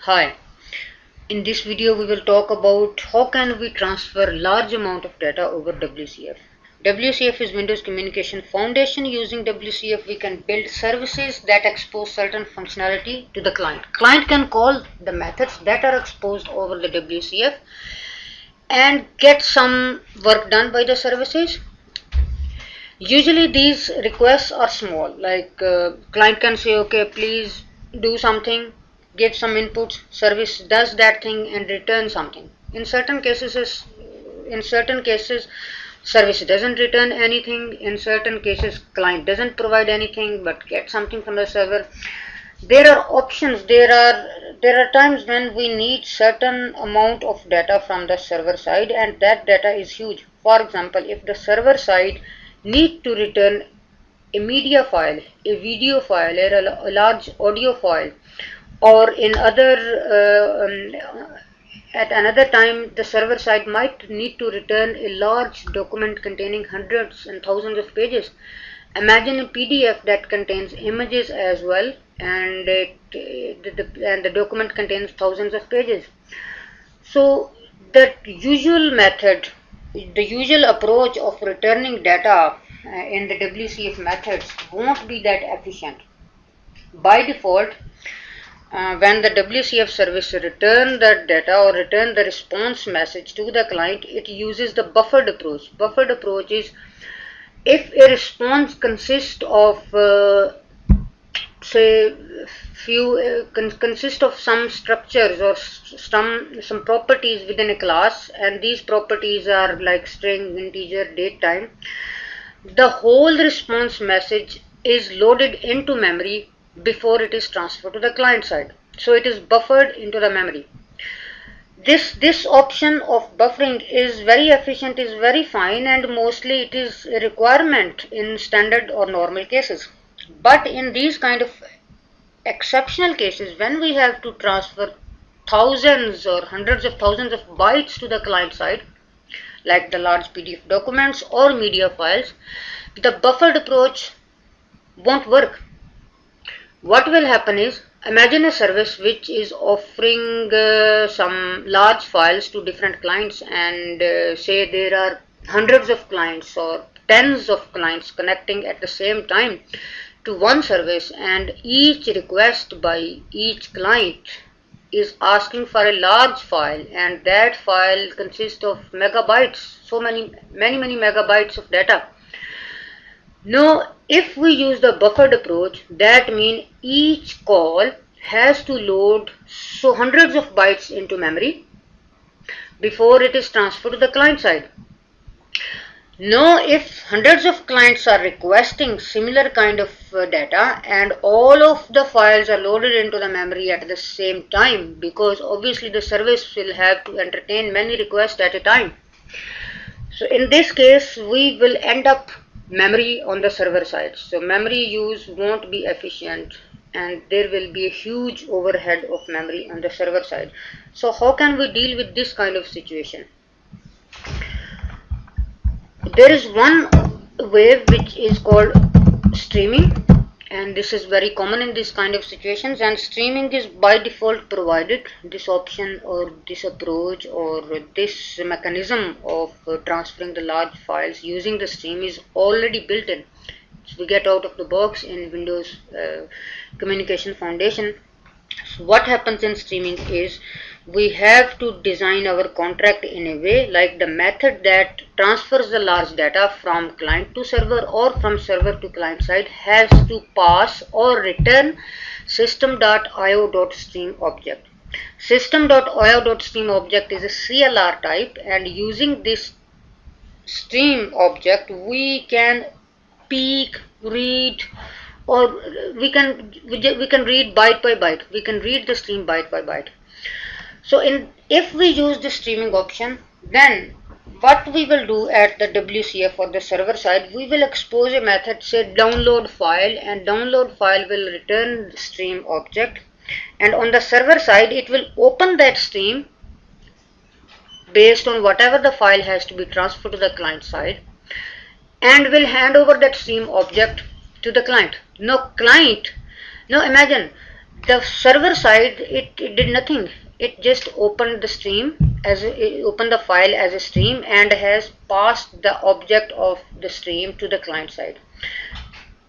Hi, in this video we will talk about how can we transfer large amount of data over WCF. WCF is Windows Communication Foundation. Using WCF we can build services that expose certain functionality to the client. Client can call the methods that are exposed over the WCF and get some work done by the services. Usually these requests are small, like client can say, okay, please do something, give some inputs, service does that thing and return something. In certain cases service doesn't return anything. In certain cases client doesn't provide anything but get something from the server. There are options. There are times when we need certain amount of data from the server side and that data is huge. For example, if the server side need to return a media file, a video file, a large audio file, or in other at another time the server side might need to return a large document containing hundreds and thousands of pages. Imagine a PDF that contains images as well, and the document contains thousands of pages. So the usual method, the usual approach of returning data in the WCF methods won't be that efficient. By default, when the WCF service return the data or return the response message to the client, it uses the buffered approach. Buffered approach is if a response consists of say consist of some structures or some properties within a class, and these properties are like string, integer, date, time, the whole response message is loaded into memory before it is transferred to the client side. So it is buffered into the memory. This option of buffering is very efficient, is very fine, and mostly it is a requirement in standard or normal cases. But in these kind of exceptional cases, when we have to transfer thousands or hundreds of thousands of bytes to the client side, like the large PDF documents or media files, the buffered approach won't work. What will happen is, imagine a service which is offering some large files to different clients, and say there are hundreds of clients or tens of clients connecting at the same time to one service, and each request by each client is asking for a large file, and that file consists of megabytes, so many megabytes of data. Now, if we use the buffered approach, that means each call has to load so hundreds of bytes into memory before it is transferred to the client side. Now, if hundreds of clients are requesting similar kind of data and all of the files are loaded into the memory at the same time, because obviously the service will have to entertain many requests at a time. So in this case, we will end up memory on the server side. So memory use won't be efficient and there will be a huge overhead of memory on the server side. So how can we deal with this kind of situation? There is one way which is called streaming, and this is very common in this kind of situations, and streaming is by default provided. This option or this approach or this mechanism of transferring the large files using the stream is already built in. So we get out of the box in Windows Communication Foundation. So what happens in streaming is we have to design our contract in a way like the method that transfers the large data from client to server or from server to client side has to pass or return system.io.stream object. System.io.stream object is a CLR type, and using this stream object we can peek, read, or we can read byte by byte. We can read the stream byte by byte. So if we use the streaming option, then what we will do at the WCF or the server side, we will expose a method, say download file, and download file will return the stream object, and on the server side it will open that stream based on whatever the file has to be transferred to the client side, and will hand over that stream object to the client. Now imagine The server side, it did nothing. It just opened the stream as it opened the file as a stream and has passed the object of the stream to the client side.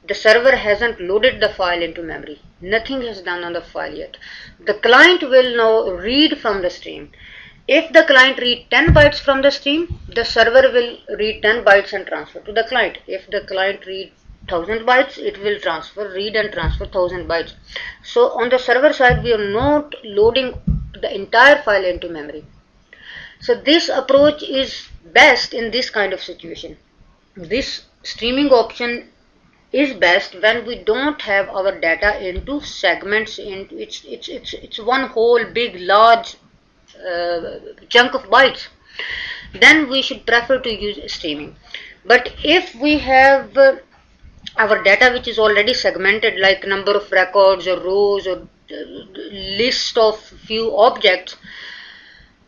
The server hasn't loaded the file into memory. Nothing is done on the file yet. The client will now read from the stream. If the client read 10 bytes from the stream, the server will read 10 bytes and transfer to the client. If the client read 1000 bytes, it will read and transfer 1000 bytes. So on the server side, we are not loading the entire file into memory. So this approach is best in this kind of situation. This streaming option is best when we don't have our data into segments. Into it's one whole big large chunk of bytes. Then we should prefer to use streaming. But if we have our data which is already segmented, like number of records or rows or list of few objects,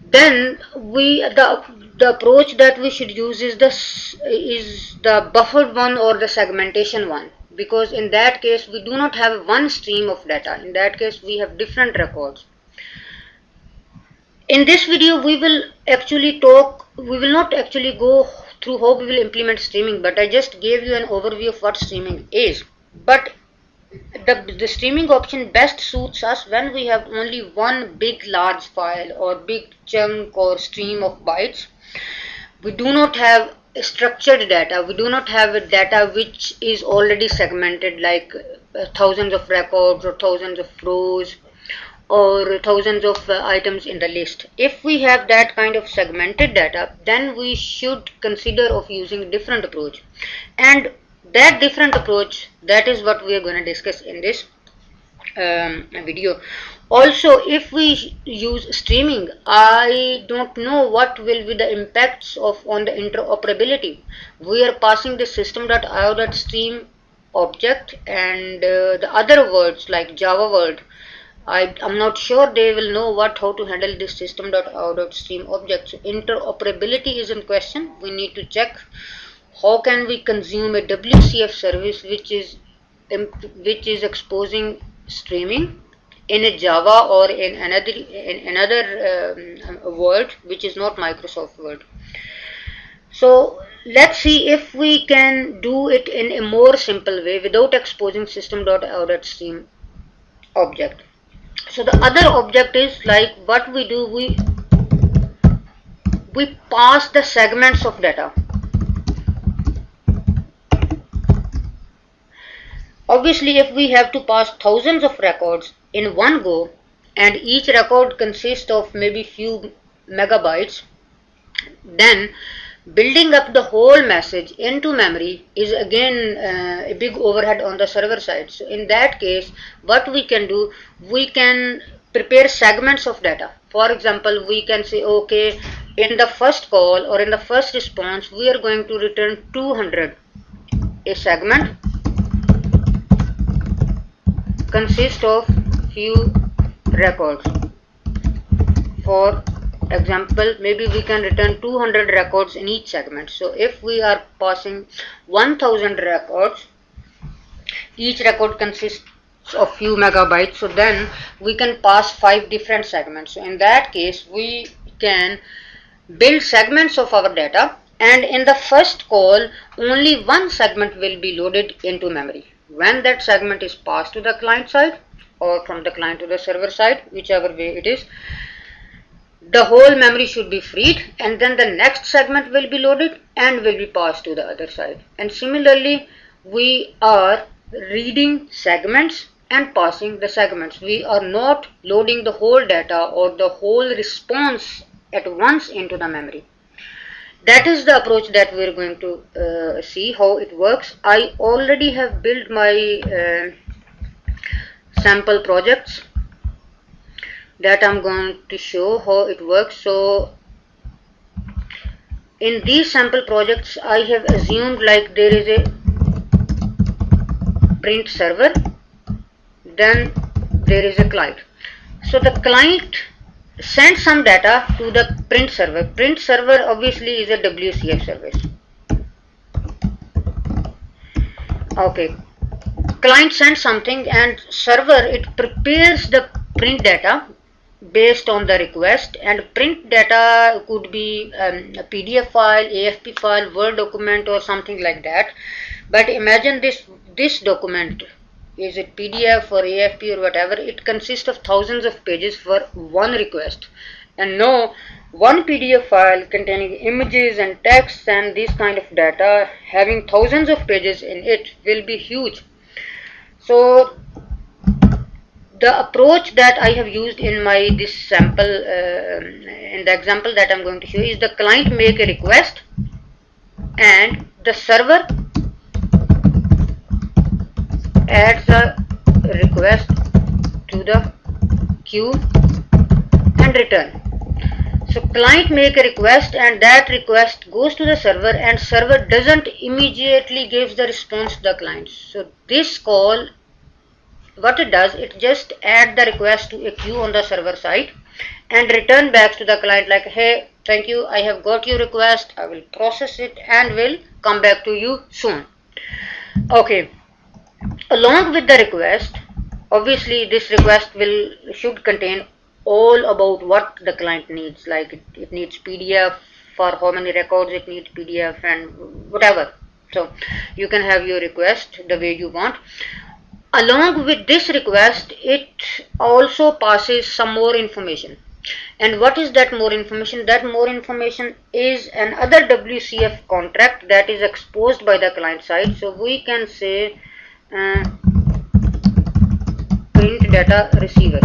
then the approach that we should use is the buffered one or the segmentation one, because in that case we do not have one stream of data. In that case we have different records. In this video we will not actually go through how we will implement streaming, but I just gave you an overview of what streaming is. But the streaming option best suits us when we have only one big large file or big chunk or stream of bytes. We do not have structured data. We do not have a data which is already segmented, like thousands of records or thousands of rows or thousands of items in the list. If we have that kind of segmented data, then we should consider of using a different approach. And that different approach, that is what we are going to discuss in this video. Also, if we use streaming, I don't know what will be the impacts on the interoperability. We are passing the system.io.stream object and the other words like Java word. I'm not sure they will know how to handle this system.io.stream object. So interoperability is in question. We need to check how can we consume a WCF service which is exposing streaming in a Java or in another word which is not Microsoft Word. So let's see if we can do it in a more simple way without exposing system.io.stream object. So the other object is like what we do, we pass the segments of data. Obviously, if we have to pass thousands of records in one go and each record consists of maybe few megabytes, then building up the whole message into memory is again a big overhead on the server side. So in that case, what we can do, we can prepare segments of data. For example, we can say, okay, in the first call or in the first response, we are going to return 200. A segment consists of few records. For example, maybe we can return 200 records in each segment. So if we are passing 1000 records, each record consists of few megabytes, so then we can pass 5 different segments. So in that case, we can build segments of our data, and in the first call only one segment will be loaded into memory. When that segment is passed to the client side or from the client to the server side, whichever way it is, the whole memory should be freed, and then the next segment will be loaded and will be passed to the other side. And similarly, we are reading segments and passing the segments. We are not loading the whole data or the whole response at once into the memory. That is the approach that we are going to see how it works. I already have built my sample projects that I'm going to show how it works. So in these sample projects, I have assumed like there is a print server, then there is a client. So the client send some data to the print server. Print server obviously is a WCF service. Okay. client sends something and server, it prepares the print data based on the request, and print data could be a PDF file, AFP file, Word document or something like that. But imagine this document, is it PDF or AFP or whatever, it consists of thousands of pages for one request. And now one PDF file containing images and text and this kind of data having thousands of pages in it will be huge. So the approach that I have used in my this sample, in the example that I'm going to show, is the client make a request and the server adds a request to the queue and return. So client make a request and that request goes to the server, and server doesn't immediately gives the response to the client. So this call, what it does, it just add the request to a queue on the server side and return back to the client like, hey, thank you, I have got your request, I will process it and will come back to you soon. Okay, along with the request, obviously this request should contain all about what the client needs, like it needs PDF, for how many records it needs PDF and whatever. So you can have your request the way you want. Along with this request, it also passes some more information. And what is that more information? That more information is another WCF contract that is exposed by the client side. So we can say print data receiver.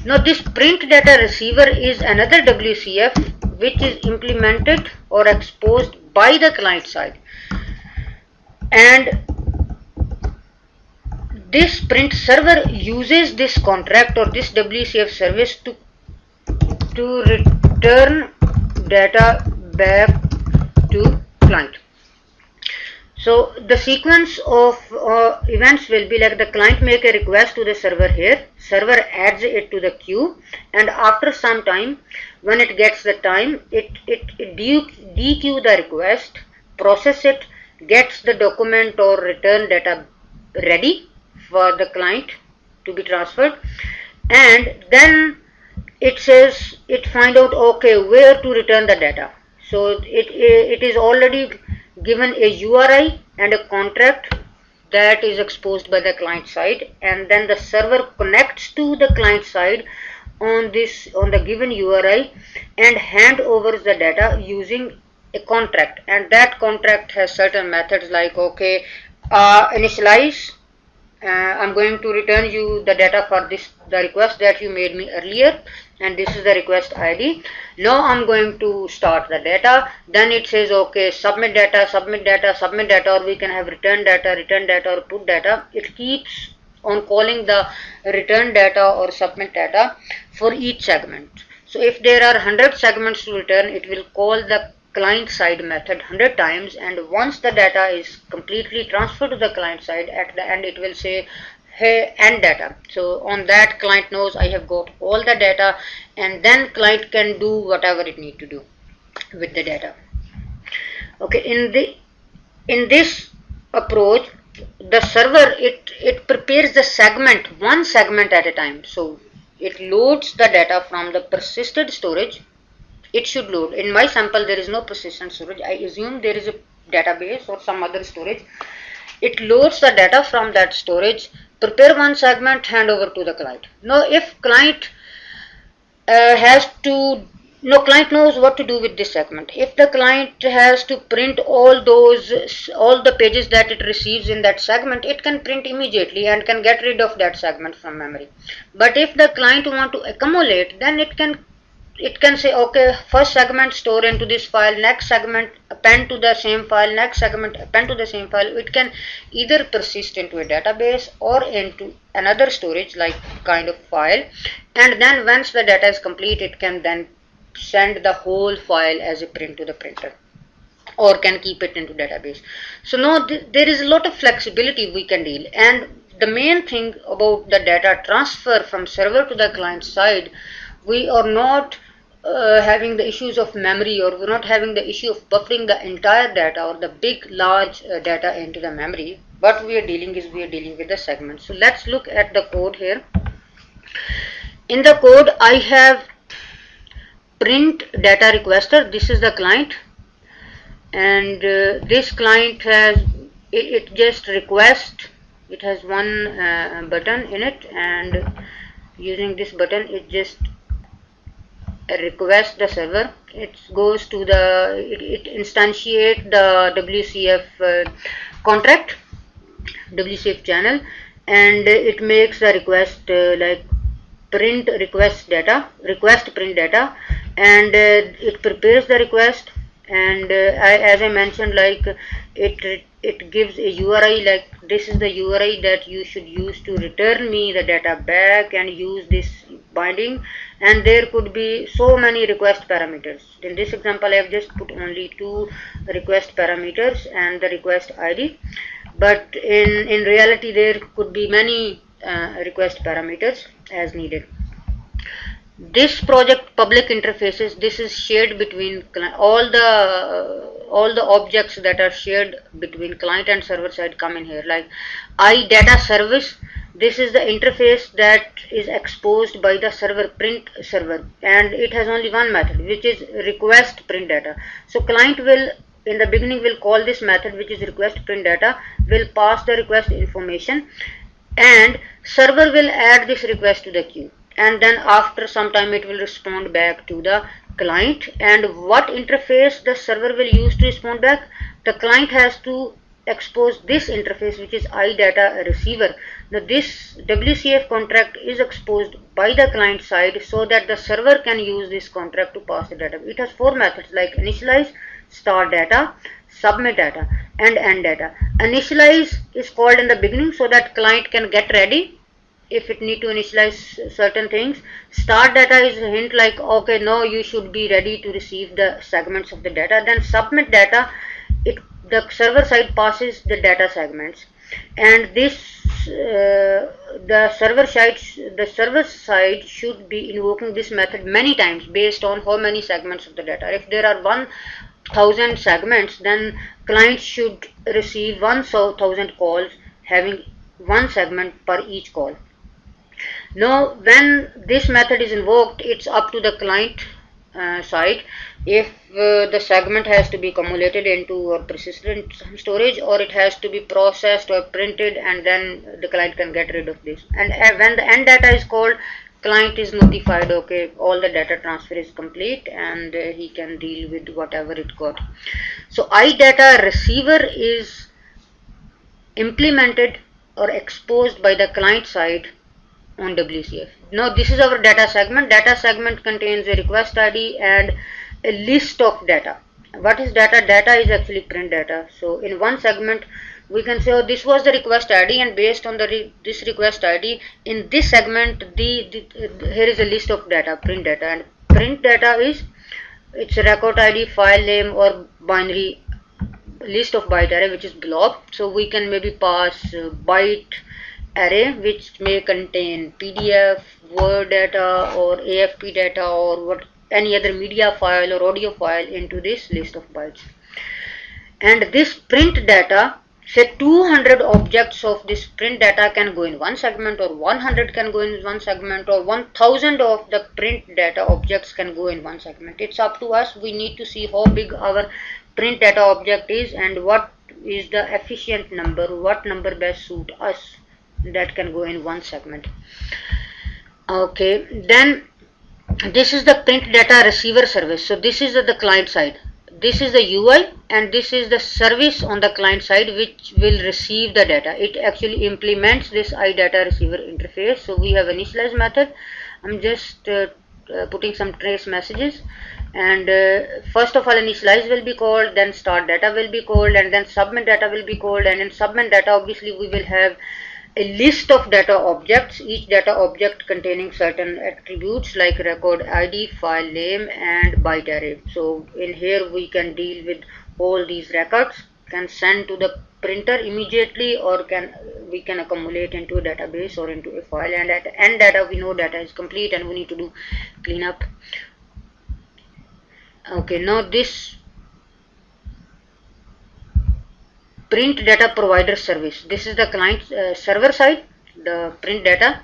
Now this print data receiver is another WCF which is implemented or exposed by the client side. And this print server uses this contract or this WCF service to return data back to client. So the sequence of events will be like the client make a request to the server here, server adds it to the queue, and after some time, when it gets the time, it dequeue the request, process it, gets the document or return data ready for the client to be transferred, and then it says, it find out, okay, where to return the data. So it is already given a URI and a contract that is exposed by the client side, and then the server connects to the client side on the given URI and hand over the data using a contract, and that contract has certain methods like, okay, initialize, I'm going to return you the data for the request that you made me earlier, and this is the request ID. Now I'm going to start the data. Then it says, okay, submit data, submit data, submit data, or we can have return data, or put data. It keeps on calling the return data or submit data for each segment. So if there are 100 segments to return, it will call the client side method 100 times, and once the data is completely transferred to the client side, at the end it will say, hey, end data. So on that, client knows I have got all the data, and then client can do whatever it need to do with the data. Okay, in this approach, the server it prepares the segment, one segment at a time. So it loads the data from the persisted storage. It should load. In my sample, there is no persistent storage. I assume there is a database or some other storage. It loads the data from that storage, prepare one segment, hand over to the client. Now, if client client knows what to do with this segment. If the client has to print all the pages that it receives in that segment, it can print immediately and can get rid of that segment from memory. But if the client want to accumulate, then it can say, okay, first segment store into this file, next segment append to the same file, next segment append to the same file. It can either persist into a database or into another storage like kind of file, and then once the data is complete, it can then send the whole file as a print to the printer, or can keep it into database. So now there is a lot of flexibility we can deal, and the main thing about the data transfer from server to the client side, we are not having the issues of memory, or we're not having the issue of buffering the entire data or the big large data into the memory, what we are dealing is we are dealing with the segment. So let's look at the code here. In the code I have print data requester. This is the client, and this client has it just request. It has one button in it, and using this button it just request the server. It goes to the it instantiate the WCF contract, WCF channel, and it makes the request like print request data, request print data, and it prepares the request, and as I mentioned, like it gives a URI, like this is the URI that you should use to return me the data back and use this binding. And there could be so many request parameters. In this example I have just put only 2 request parameters and the request ID, but in reality there could be many request parameters as needed. This project public interfaces, this is shared between all the objects that are shared between client and server side come in here, like iData service. This is the interface that is exposed by the server print server, and it has only one method, which is request print data. So client will in the beginning will call this method, which is request print data, will pass the request information, and server will add this request to the queue, and then after some time it will respond back to the client. And what interface the server will use to respond back? The client has to expose this interface, which is iData receiver. Now this WCF contract is exposed by the client side so that the server can use this contract to pass the data. It has 4 methods like initialize, start data, submit data, and end data. Initialize is called in the beginning so that client can get ready if it need to initialize certain things. Start data is a hint like, okay, now you should be ready to receive the segments of the data. Then submit data, the server side passes the data segments, and this the server side should be invoking this method many times based on how many segments of the data. If there are 1000 segments, then client should receive 1000 calls having one segment per each call. Now when this method is invoked, it's up to the client side if the segment has to be accumulated into or persisted in some storage, or it has to be processed or printed, and then the client can get rid of this. And when the end data is called, client is notified, okay, all the data transfer is complete, and he can deal with whatever it got. So iData receiver is implemented or exposed by the client side on WCF. Now this is our data segment. Data segment contains a request ID and a list of data. What is data? Data is actually print data. So in one segment we can say, oh, this was the request ID, and based on this request ID in this segment here is a list of data, print data. And print data is its record ID, file name, or binary list of byte array, which is blob. So we can maybe pass byte array which may contain PDF, Word data, or AFP data, or any other media file or audio file into this list of bytes. And this print data, say 200 objects of this print data can go in one segment, or 100 can go in one segment, or 1000 of the print data objects can go in one segment. It's up to us. We need to see how big our print data object is and what is the efficient number, what number best suit us that can go in one segment. Okay, then this is the print data receiver service. So this is the client side, this is the UI, and this is the service on the client side which will receive the data. It actually implements this iData receiver interface. So we have initialize method. I'm just putting some trace messages, and first of all initialize will be called, then start data will be called, and then submit data will be called. And in submit data obviously we will have a list of data objects, each data object containing certain attributes like record ID, file name, and byte array. So in here we can deal with all these records, can send to the printer immediately, or we can accumulate into a database or into a file. And at end data we know data is complete and we need to do cleanup. Okay, now this print data provider service. This is the client server side, the print data.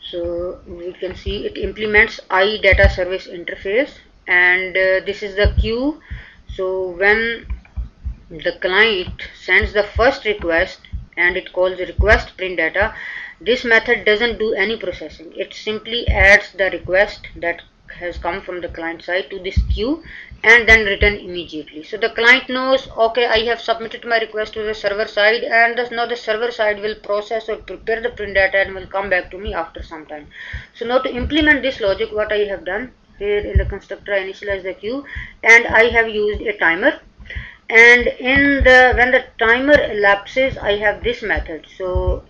So we can see it implements data service interface, and this is the queue. So when the client sends the first request and it calls request print data, this method doesn't do any processing. It simply adds the request that has come from the client side to this queue and then return immediately. So the client knows, okay, I have submitted my request to the server side, and now the server side will process or prepare the print data and will come back to me after some time. So now to implement this logic, what I have done here in the constructor, I initialize the queue and I have used a timer. And in the when the timer elapses, I have this method. So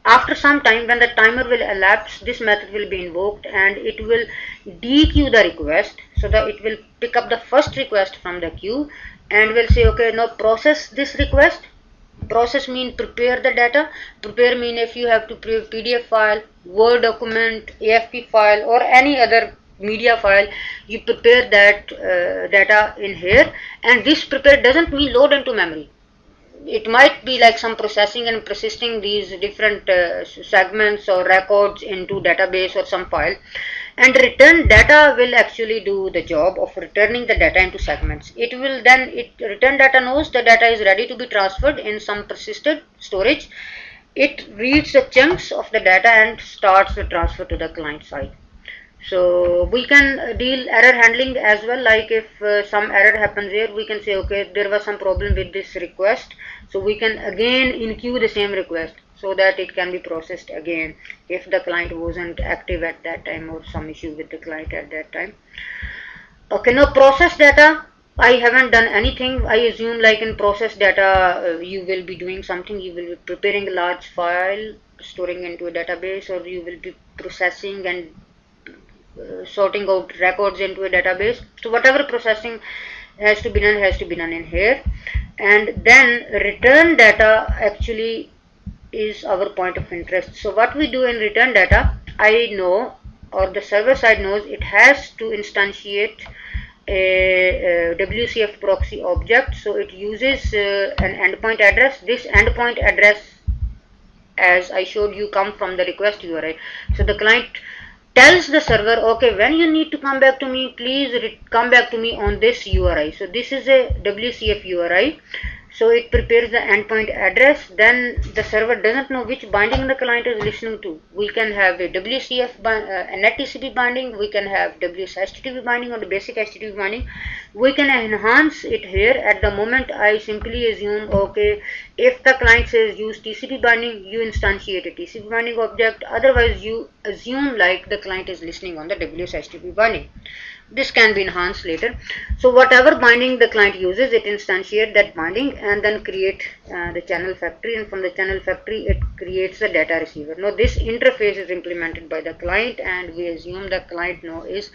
after some time, when the timer will elapse, this method will be invoked and it will dequeue the request, so that it will pick up the first request from the queue and will say, okay, now process this request. Process mean prepare the data. Prepare mean if you have to prepare PDF file, Word document, AFP file, or any other media file, you prepare that data in here. And this prepare doesn't mean load into memory. It might be like some processing and persisting these different segments or records into database or some file, and return data will actually do the job of returning the data into segments. It will then, return data knows the data is ready to be transferred in some persisted storage. It reads the chunks of the data and starts the transfer to the client side. So we can deal error handling as well, like if some error happens here, we can say, okay, there was some problem with this request, so we can again in-queue the same request so that it can be processed again if the client wasn't active at that time or some issue with the client at that time. Okay, now process data, I haven't done anything. I assume like in process data you will be doing something, you will be preparing a large file, storing into a database, or you will be processing and sorting out records into a database. So whatever processing has to be done in here. And then return data actually is our point of interest. So what we do in return data, I know, or the server side knows, it has to instantiate a WCF proxy object. So it uses an endpoint address. This endpoint address, as I showed you, come from the request URI. So the client tells the server, okay, when you need to come back to me, please come back to me on this URI. So this is a WCF URI. So it prepares the endpoint address. Then the server doesn't know which binding the client is listening to. We can have a WCF a net TCP binding. We can have WS HTTP binding or the basic HTTP binding. We can enhance it here. At the moment, I simply assume, okay, if the client says use TCP binding, you instantiate a TCP binding object. Otherwise, you assume like the client is listening on the WS HTTP binding. This can be enhanced later. So whatever binding the client uses, it instantiates that binding and then create the channel factory, and from the channel factory it creates the data receiver. Now this interface is implemented by the client, and we assume the client now is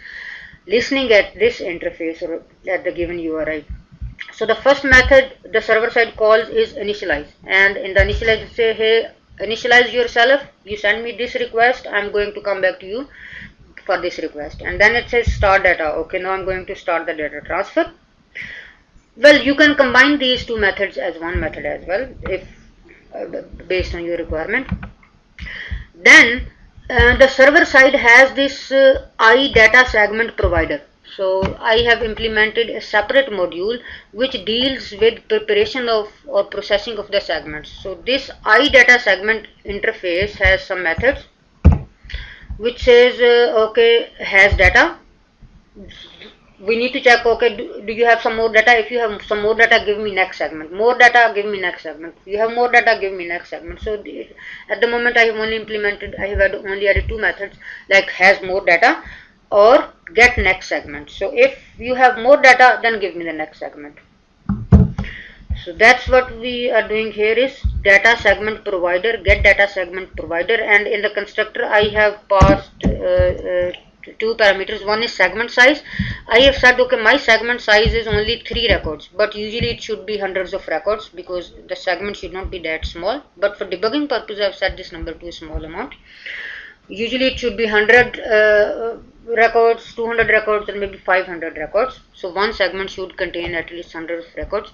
listening at this interface or at the given URI. So the first method the server side calls is initialize, and in the initialize say, hey, initialize yourself, you send me this request, I'm going to come back to you for this request. And then it says start data. Okay, now I'm going to start the data transfer. Well, you can combine these two methods as one method as well, if based on your requirement. Then the server side has this data segment provider. So I have implemented a separate module which deals with preparation of or processing of the segments. So this data segment interface has some methods which says, okay, has data. We need to check, okay, do you have some more data? If you have some more data, give me next segment. More data, give me next segment. You have more data, give me next segment. So at the moment I have only added two methods, like has more data or get next segment. So if you have more data, then give me the next segment. So that's what we are doing here is data segment provider, get data segment provider, and in the constructor I have passed two parameters. One is segment size. I have said, okay, my segment size is only 3 records, but usually it should be hundreds of records because the segment should not be that small. But for debugging purpose, I have set this number to a small amount. Usually it should be 100 records, 200 records, and maybe 500 records. So one segment should contain at least 100 records.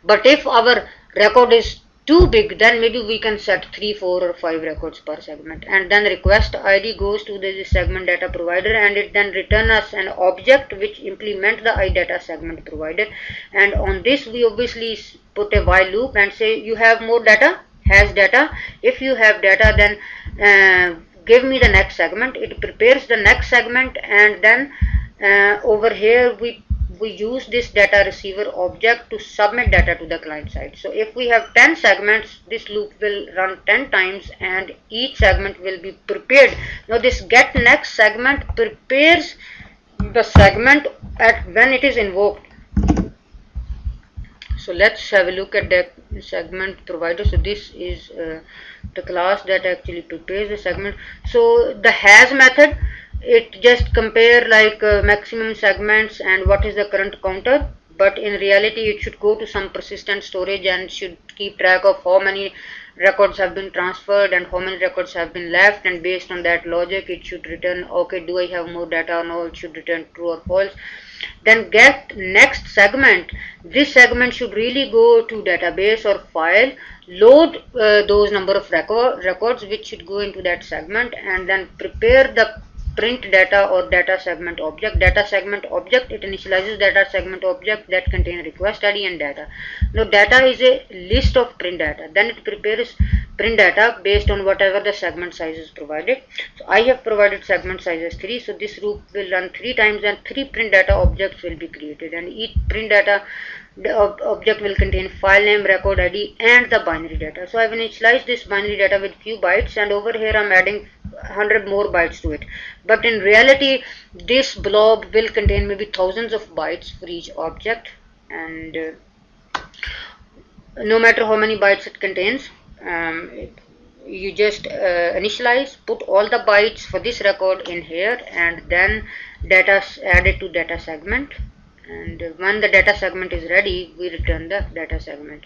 But if our record is too big, then maybe we can set 3, 4, or 5 records per segment. And then request ID goes to the segment data provider, and it then returns us an object which implement the iData segment provider. And on this we obviously put a while loop and say you have more data, has data. If you have data, then give me the next segment. It prepares the next segment, and then over here we use this data receiver object to submit data to the client side. So if we have 10 segments, this loop will run 10 times and each segment will be prepared. Now this get next segment prepares the segment at when it is invoked. So let's have a look at the segment provider. So this is the class that actually prepares the segment. So the has method, it just compare like maximum segments and what is the current counter, but in reality it should go to some persistent storage and should keep track of how many records have been transferred and how many records have been left, and based on that logic it should return, okay, do I have more data or no. It should return true or false. Then get next segment, this segment should really go to database or file, load those number of records which should go into that segment, and then prepare the print data or data segment object. Data segment object, it initializes data segment object that contain request ID and data. Now data is a list of print data, then it prepares print data based on whatever the segment size is provided. So I have provided segment size as 3, so this loop will run 3 times and 3 print data objects will be created, and each print data object will contain file name, record ID, and the binary data. So I have initialized this binary data with few bytes, and over here I'm adding 100 more bytes to it. But in reality, this blob will contain maybe thousands of bytes for each object, and no matter how many bytes it contains, you just initialize, put all the bytes for this record in here, and then data added to data segment. And when the data segment is ready, we return the data segment.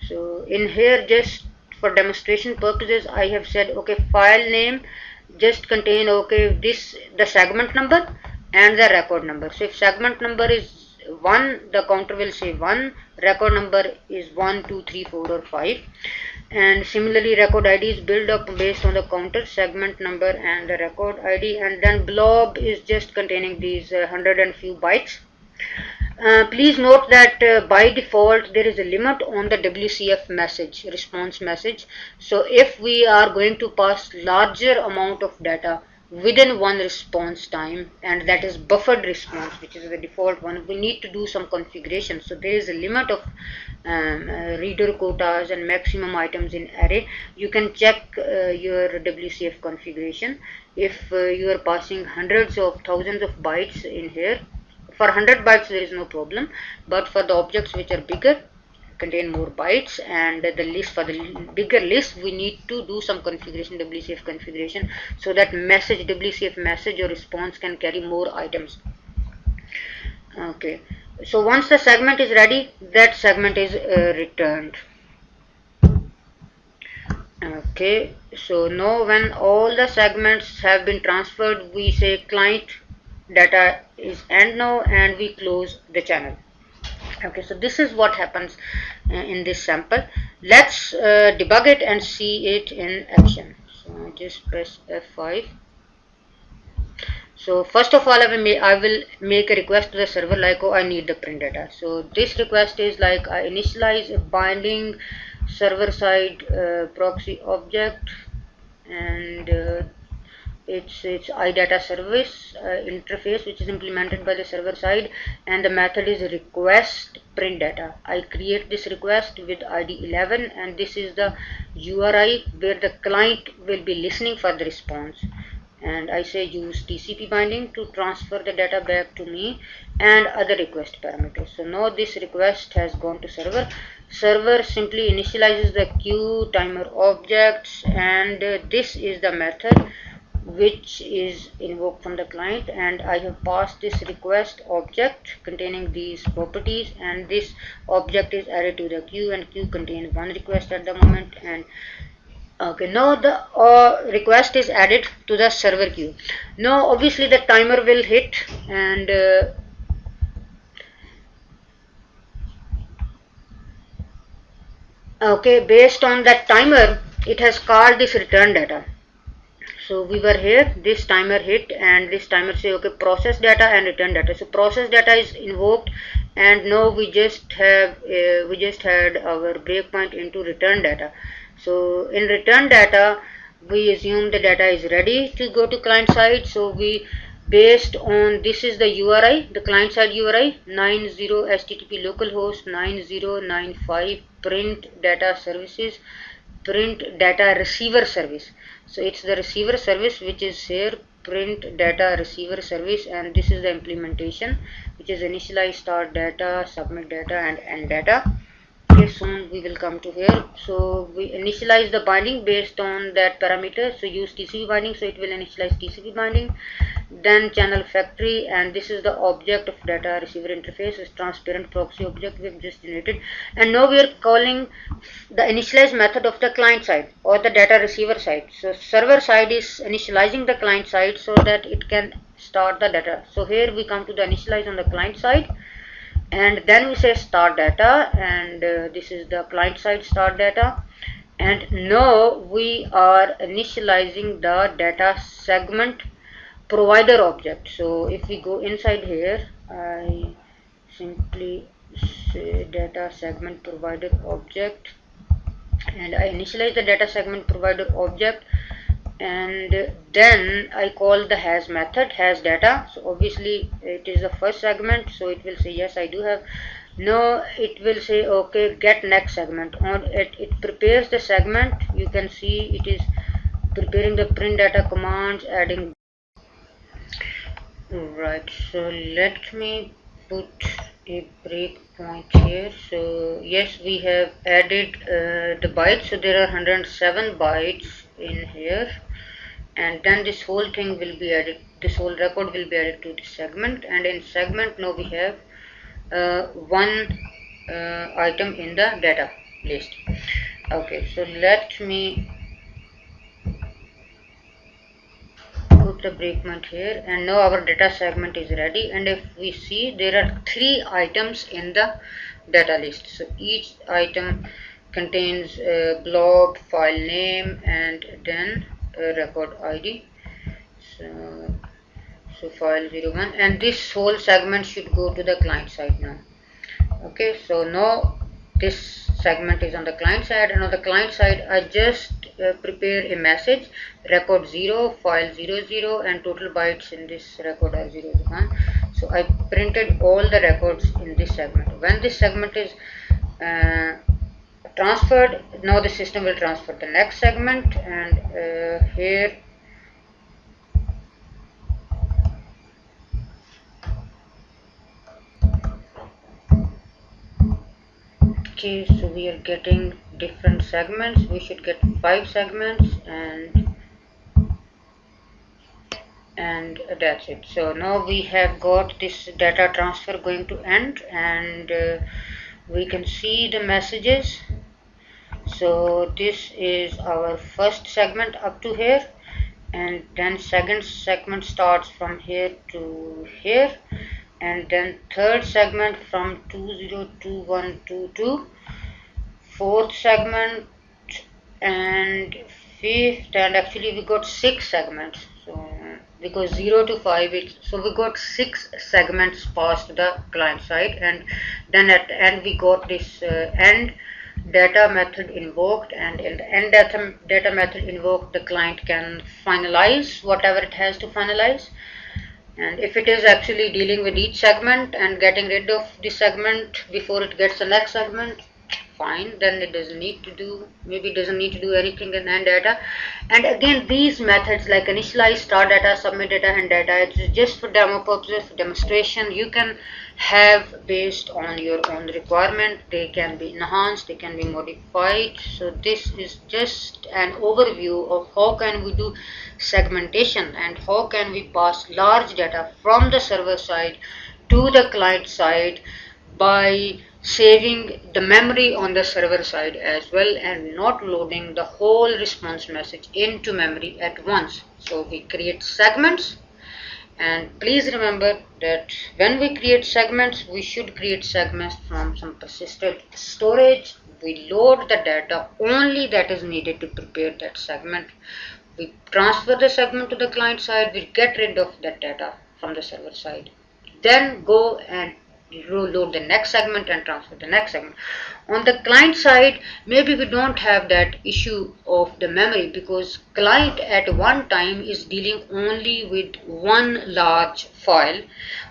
So in here, just for demonstration purposes, I have said, okay, file name just contain, okay, this the segment number and the record number. So if segment number is 1, the counter will say 1, record number is 1, 2, 3, 4, or 5. And similarly, record ID is built up based on the counter, segment number, and the record ID. And then blob is just containing these 100 and few bytes. Please note that by default there is a limit on the WCF message, response message. So if we are going to pass larger amount of data within one response time, and that is buffered response, which is the default one, we need to do some configuration. So there is a limit of reader quotas and maximum items in array. You can check your WCF configuration. If you are passing hundreds of thousands of bytes in here, for 100 bytes there is no problem, but for the objects which are bigger, contain more bytes, and the list, for the bigger list, we need to do some configuration, WCF configuration, so that message, WCF message or response can carry more items. Okay, so once the segment is ready, that segment is returned. Okay, so now when all the segments have been transferred, we say client data is end now, and we close the channel. Okay, so this is what happens in this sample. Let's debug it and see it in action. So just press F5. So first of all, I will make a request to the server like, oh, I need the print data. So this request is like, I initialize a binding server side proxy object, and it's iData service interface which is implemented by the server side, and the method is request print data. I create this request with ID 11, and this is the URI where the client will be listening for the response. And I say use TCP binding to transfer the data back to me, and other request parameters. So now this request has gone to server. Server simply initializes the queue timer objects, and this is the method which is invoked from the client, and I have passed this request object containing these properties, and this object is added to the queue, and queue contains one request at the moment, and Okay, now the request is added to the server queue. Now obviously the timer will hit, and okay, based on that timer it has called this return data. So we were here, this timer hit, and this timer say okay, process data and return data. So process data is invoked, and now we just had our breakpoint into return data. So in return data we assume the data is ready to go to client side. So we, based on, this is the URI, the client side URI 90 http localhost 9095 print data services print data receiver service. So it's the receiver service which is here, print data receiver service, and this is the implementation, which is initialize start data, submit data, and end data. Okay, soon we will come to here. So we initialize the binding based on that parameter. So use TCP binding, so it will initialize TCP binding. Then channel factory, and this is the object of data receiver interface, is transparent proxy object we have just generated. And now we are calling the initialize method of the client side or the data receiver side. So server side is initializing the client side so that it can start the data. So here we come to the initialize on the client side, and then we say start data, and this is the client side start data. And now we are initializing the data segment provider object. So if we go inside here, I simply say data segment provider object, and I initialize the data segment provider object, and then I call the has method, has data. So obviously it is the first segment, so it will say yes, I do have. Now it will say okay, get next segment. On it prepares the segment. You can see it is preparing the print data commands, adding. Right, so let me put a breakpoint here. So yes, we have added the bytes, so there are 107 bytes in here, and then this whole thing will be added, this whole record will be added to the segment, and in segment now we have one item in the data list. Okay, so let me put the breakpoint here, and now our data segment is ready. And if we see, there are 3 items in the data list. So each item contains a blob, file name, and then a record ID. So file 01, and this whole segment should go to the client side now. Okay, so now this segment is on the client side, and on the client side I just prepare a message, record 0, file 00, and total bytes in this record are 01. So I printed all the records in this segment. When this segment is transferred, now the system will transfer the next segment, and here okay, so we are getting different segments. We should get 5 segments, and that's it. So now we have got this data transfer going to end, and we can see the messages. So this is our first segment up to here, and then second segment starts from here to here, and then third segment from 202122, fourth segment, and fifth, and actually we got 6 segments. So because 0 to 5, so we got 6 segments past the client side, and then at the end we got this end data method invoked, and in the end data method invoked, the client can finalize whatever it has to finalize. And if it is actually dealing with each segment and getting rid of this segment before it gets the next segment, fine, then it doesn't need to do, maybe it doesn't need to do anything in end data. And again, these methods like initialize, start data, submit data, and data, it's just for demo purposes, for demonstration. You can have based on your own requirement. They can be enhanced, they can be modified. So this is just an overview of how can we do segmentation and how can we pass large data from the server side to the client side by saving the memory on the server side as well and not loading the whole response message into memory at once. So we create segments, and please remember that when we create segments, we should create segments from some persistent storage. We load the data only that is needed to prepare that segment. We transfer the segment to the client side. We get rid of that data from the server side. Then go and load the next segment and transfer the next segment. On the client side, maybe we don't have that issue of the memory because client at one time is dealing only with one large file,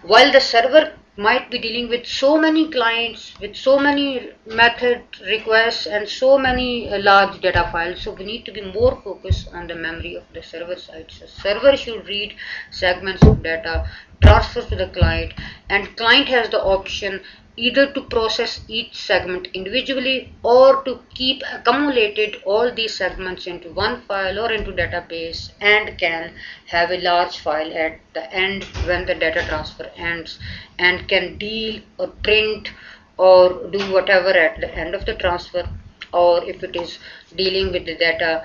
while the server might be dealing with so many clients with so many method requests and so many large data files. So we need to be more focused on the memory of the server side. So server should read segments of data, transfer to the client, and client has the option either to process each segment individually or to keep accumulated all these segments into one file or into database, and can have a large file at the end when the data transfer ends, and can deal or print or do whatever at the end of the transfer, or if it is dealing with the data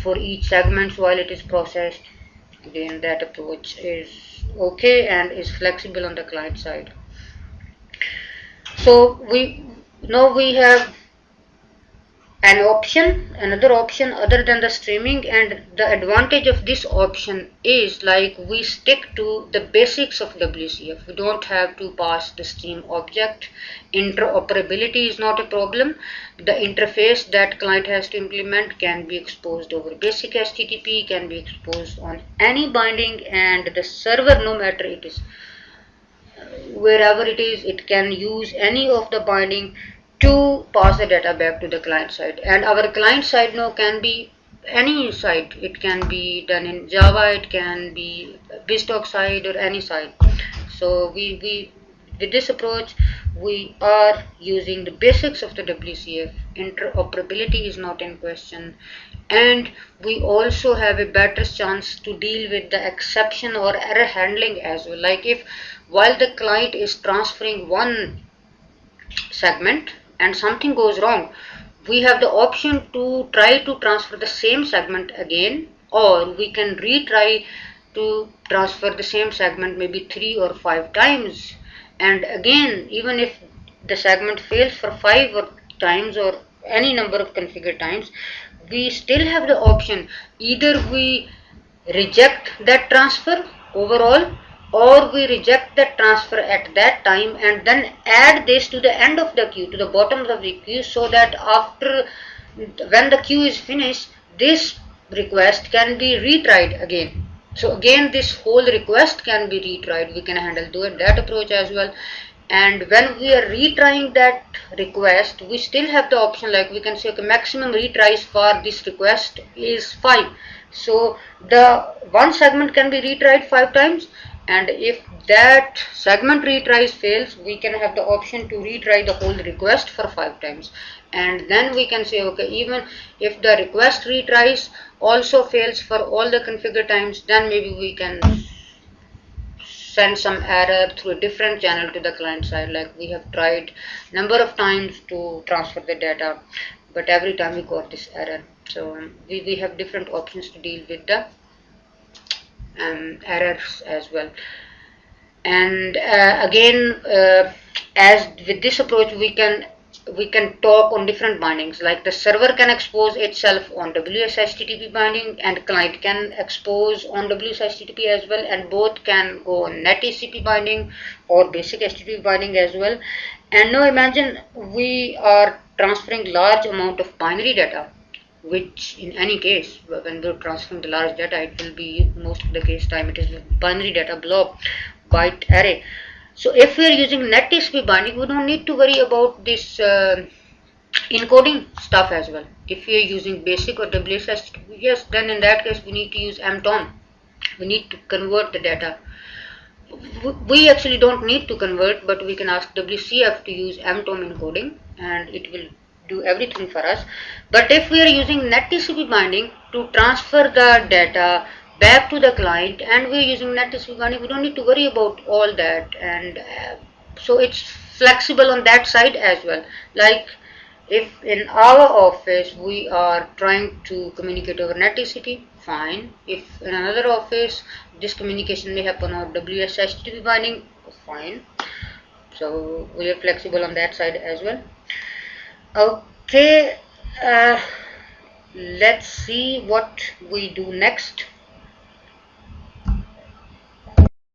for each segment while it is processed. Again, that approach is okay and is flexible on the client side. So we have another option other than the streaming, and the advantage of this option is like we stick to the basics of WCF. We don't have to pass the stream object. Interoperability is not a problem. The interface that client has to implement can be exposed over basic HTTP, can be exposed on any binding, and the server, no matter it is wherever it is, it can use any of the binding to pass the data back to the client side. And our client side now can be any side. It can be done in Java, it can be BizTalk side or any side. So we with this approach we are using the basics of the WCF. Interoperability is not in question, and we also have a better chance to deal with the exception or error handling as well. Like if while the client is transferring one segment and something goes wrong, we have the option to try to transfer the same segment again, or we can retry to transfer the same segment maybe 3 or 5 times. And again, even if the segment fails for 5 times or any number of configured times, we still have the option either we reject that transfer overall, or we reject that transfer at that time and then add this to the end of the queue, to the bottom of the queue, so that after when the queue is finished, this request can be retried again. So again, this whole request can be retried. We can handle that approach as well. And when we are retrying that request, we still have the option, like we can say, okay, maximum retries for this request is 5. So the one segment can be retried 5 times, and if that segment retries fails, we can have the option to retry the whole request for 5 times. And then we can say, okay, even if the request retries also fails for all the configured times, then maybe we can send some error through a different channel to the client side. Like we have tried number of times to transfer the data, but every time we got this error. So we have different options to deal with the errors as well. And again, as with this approach, we can talk on different bindings. Like the server can expose itself on WS-HTTP binding, and client can expose on WS-HTTP as well, and both can go on NetTCP binding or basic HTTP binding as well. And now imagine we are transferring large amount of binary data, which in any case, when we're transferring the large data, it will be most of the case time it is binary data blob, byte array. So if we are using NetTCP binding, we don't need to worry about this encoding stuff as well. If we are using basic or WS-HTTP, yes, then in that case we need to use mTON. We need to convert the data. We actually don't need to convert, but we can ask WCF to use mTON encoding, and it will do everything for us. But if we are using NetTCP binding to transfer the data back to the client, and we are using NetTCP binding, we don't need to worry about all that, and so it's flexible on that side as well. Like if in our office we are trying to communicate over NetTCP, fine. If in another office this communication may happen on WSHTTP binding, fine. So we are flexible on that side as well. Okay, let's see what we do next.